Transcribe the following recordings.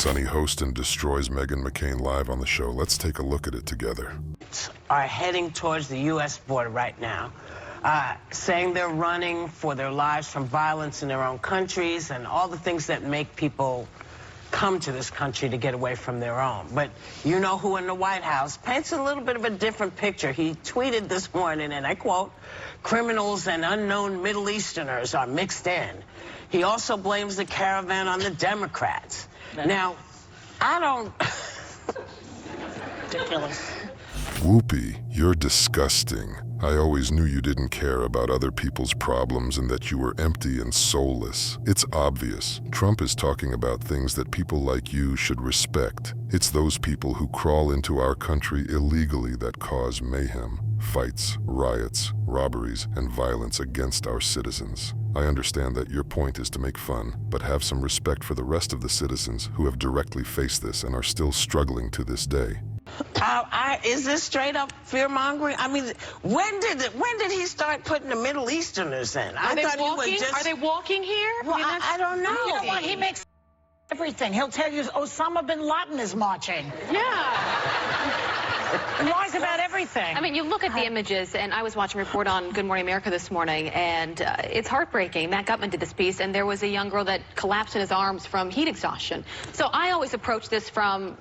Sonny Hostin destroys Meghan McCain live on the show. Let's take a look at it together. Are heading towards the U.S. border right now, saying they're running for their lives from violence in their own countries and all the things that make people come to this country to get away from their own. But you know who in the White House paints a little bit of a different picture. He tweeted this morning, and I quote, "Criminals and unknown Middle Easterners are mixed in." He also blames the caravan on the Democrats. Now, I don't... Ridiculous. Whoopee, you're disgusting. I always knew you didn't care about other people's problems and that you were empty and soulless. It's obvious. Trump is talking about things that people like you should respect. It's those people who crawl into our country illegally that cause mayhem, fights, riots, robberies, and violence against our citizens. I understand that your point is to make fun, but have some respect for the rest of the citizens who have directly faced this and are still struggling to this day. Is this straight up fear-mongering? I mean, when did he start putting the Middle Easterners in? Are they walking here? Well, I don't know. You know what? He makes everything. He'll tell you Osama bin Laden is marching. Yeah. He lies about everything. I mean, you look at the images, and I was watching a report on Good Morning America this morning, and it's heartbreaking. Matt Gutman did this piece, and there was a young girl that collapsed in his arms from heat exhaustion. So I always approach this from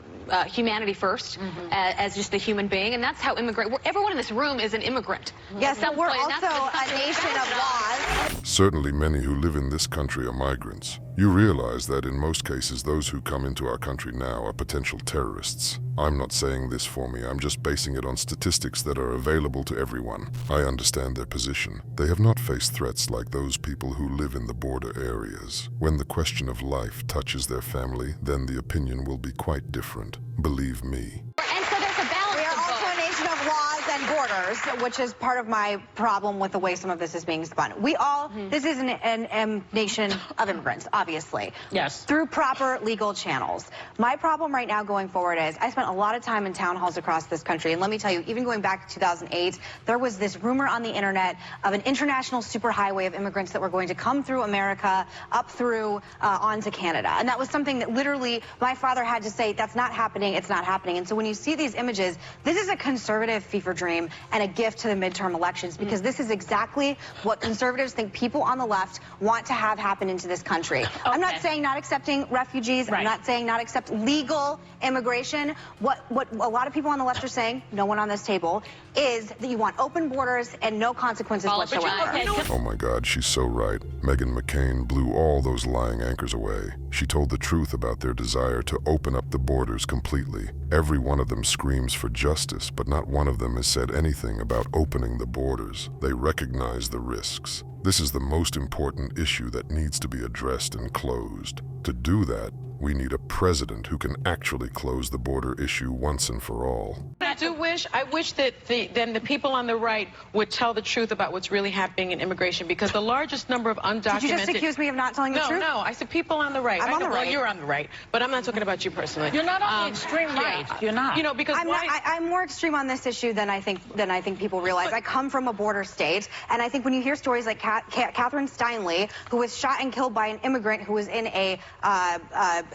humanity first, as just a human being, and that's how everyone in this room is an immigrant. Yes, and we're also a nation of laws. Certainly many who live in this country are migrants. You realize that in most cases, those who come into our country now are potential terrorists. I'm not saying this for me, I'm just basing it on statistics that are available to everyone. I understand their position. They have not faced threats like those people who live in the border areas. When the question of life touches their family, then the opinion will be quite different. Believe me. And so there's a balance. We are also a nation of laws and borders, which is part of my problem with the way some of this is being spun. We all, this is a nation of immigrants, obviously. Yes. Through proper legal channels. My problem right now going forward is I spent a lot of time in town halls across this country, and let me tell you, even going back to 2008, there was this rumor on the internet of an international superhighway of immigrants that were going to come through America, up through onto Canada. And that was something that literally my father had to say, that's not happening, it's not happening. And so when you see these images, this is a conservative fever dream and a gift to the midterm elections, because this is exactly what conservatives think people on the left want to have happen into this country. Okay. I'm not saying not accepting refugees. Right. I'm not saying not accept legal immigration. What a lot of people on the left are saying, no one on this table, is that you want open borders and no consequences whatsoever. Oh my God, she's so right. Meghan McCain blew all those lying anchors away. She told the truth about their desire to open up the borders completely. Every one of them screams for justice, but not one of them has said anything about opening the borders. They recognize the risks. This is the most important issue that needs to be addressed and closed. To do that, we need a president who can actually close the border issue once and for all. I wish that the people on the right would tell the truth about what's really happening in immigration, because the largest number of undocumented... Did you just accuse me of not telling the truth? No, I said people on the right. I'm on the right. Well, you're on the right, but I'm not talking about you personally. You're not on the extreme right. You're not. You know, because I'm more extreme on this issue than I think people realize. I come from a border state, and I think when you hear stories like Catherine Steinle, who was shot and killed by an immigrant who was in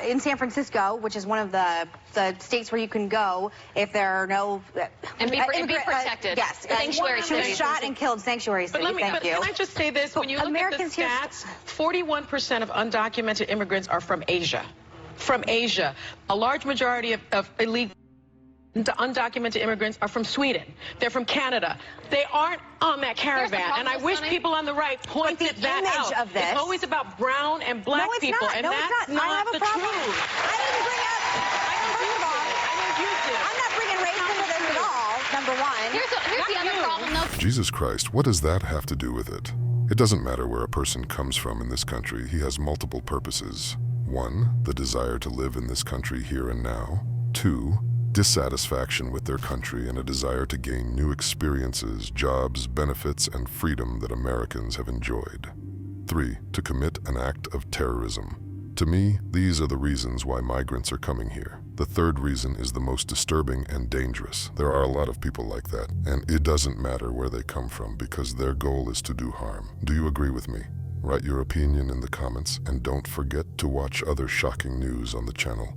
in San Francisco, which is one of the states where you can go if there are no... And be protected. Yes. Sanctuary She was shot and killed, sanctuary city. Thank you. Can I just say this? When you look at the stats, 41% of undocumented immigrants are from Asia. From Asia. A large majority of illegal undocumented immigrants are from Sweden. They're from Canada. They aren't on that caravan. And I wish people on the right pointed that out. Of this, it's always about brown and black people, and that's not I have a the problem. truth. I didn't bring up... First of all, I'm not bringing race into this at all, number one. Here's the other problem, though. Jesus Christ, what does that have to do with it? It doesn't matter where a person comes from in this country. He has multiple purposes. 1, the desire to live in this country here and now. 2, dissatisfaction with their country and a desire to gain new experiences, jobs, benefits, and freedom that Americans have enjoyed. 3, to commit an act of terrorism. To me, these are the reasons why migrants are coming here. The third reason is the most disturbing and dangerous. There are a lot of people like that, and it doesn't matter where they come from because their goal is to do harm. Do you agree with me? Write your opinion in the comments, and don't forget to watch other shocking news on the channel.